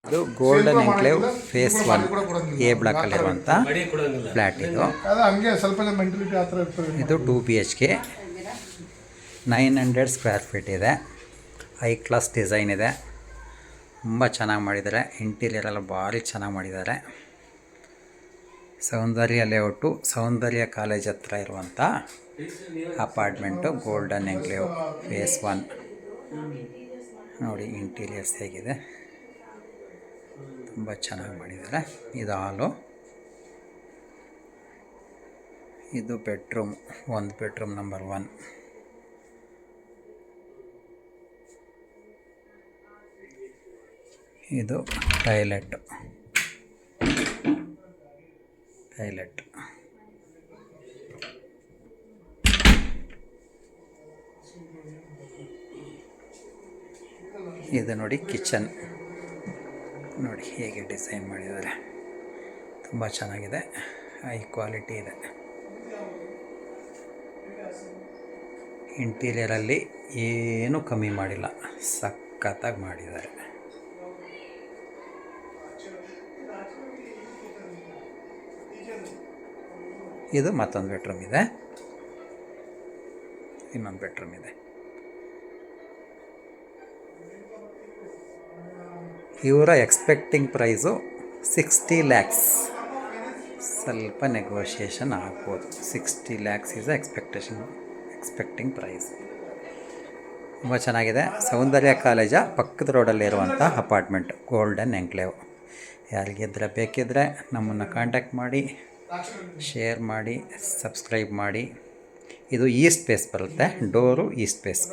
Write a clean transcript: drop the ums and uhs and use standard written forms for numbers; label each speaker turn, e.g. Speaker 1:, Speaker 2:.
Speaker 1: ಇದು golden enclave phase 1 A ಬ್ಲಾಕಲ್ಲಿರುವಂಥ flat ಇದು. ಇದು 2 BHK 900 ಸ್ಕ್ವೇರ್ ಫೀಟ್ ಇದೆ. ಹೈ ಕ್ಲಾಸ್ ಡಿಸೈನ್ ಇದೆ. ತುಂಬ ಚೆನ್ನಾಗಿ ಮಾಡಿದ್ದಾರೆ. ಇಂಟೀರಿಯರ್ ಎಲ್ಲ ಭಾರಿ ಚೆನ್ನಾಗಿ ಮಾಡಿದ್ದಾರೆ. ಸೌಂದರ್ಯ ಲೇಔಟು, ಸೌಂದರ್ಯ ಕಾಲೇಜ್ ಹತ್ರ ಇರುವಂಥ ಅಪಾರ್ಟ್ಮೆಂಟು ಗೋಲ್ಡನ್ ಎನ್ಕ್ಲೇವ್ ಫೇಸ್ 1. ನೋಡಿ ಇಂಟೀರಿಯರ್ಸ್ ಹೇಗಿದೆ, ತುಂಬ ಚೆನ್ನಾಗಿ ಮಾಡಿದ್ದಾರೆ. ಇದು ಹಾಲು, ಇದು ಬೆಡ್ರೂಮ್, 1 ಬೆಡ್ರೂಮ್ ನಂಬರ್ 1. ಇದು ಟಾಯ್ಲೆಟ್. ಇದು ನೋಡಿ ಕಿಚನ್, ನೋಡಿ ಹೇಗೆ ಡಿಸೈನ್ ಮಾಡಿದ್ದಾರೆ, ತುಂಬ ಚೆನ್ನಾಗಿದೆ. ಹೈ ಕ್ವಾಲಿಟಿ ಇದೆ. ಇಂಟೀರಿಯರಲ್ಲಿ ಏನೂ ಕಮ್ಮಿ ಮಾಡಿಲ್ಲ, ಸಖತ್ತಾಗಿ ಮಾಡಿದ್ದಾರೆ. ಇದು ಮತ್ತೊಂದು ಬೆಡ್ರೂಮ್ ಇದೆ, ಇನ್ನೊಂದು ಬೆಡ್ರೂಮ್ ಇದೆ. ಇವರ ಎಕ್ಸ್ಪೆಕ್ಟಿಂಗ್ ಪ್ರೈಸು 60 lakhs. ಸ್ವಲ್ಪ ನೆಗೋಷಿಯೇಷನ್ ಆಗ್ಬೋದು. 60 lakhs ಈಸ್ ಎಕ್ಸ್ಪೆಕ್ಟಿಂಗ್ ಪ್ರೈಸ್. ತುಂಬ ಚೆನ್ನಾಗಿದೆ. ಸೌಂದರ್ಯ ಕಾಲೇಜ ಪಕ್ಕದ ರೋಡಲ್ಲಿರುವಂಥ ಅಪಾರ್ಟ್ಮೆಂಟ್ ಗೋಲ್ಡನ್ ಎನ್ಕ್ಲೇವ್. ಯಾರಿಗಿದ್ರೆ ಬೇಕಿದ್ದರೆ ನಮ್ಮನ್ನು ಕಾಂಟ್ಯಾಕ್ಟ್ ಮಾಡಿ, ಶೇರ್ ಮಾಡಿ, ಸಬ್ಸ್ಕ್ರೈಬ್ ಮಾಡಿ. ಇದು ಈಸ್ಟ್ ಫೇಸ್ ಬರುತ್ತೆ, ಡೋರು ಈಸ್ಟ್ ಫೇಸ್.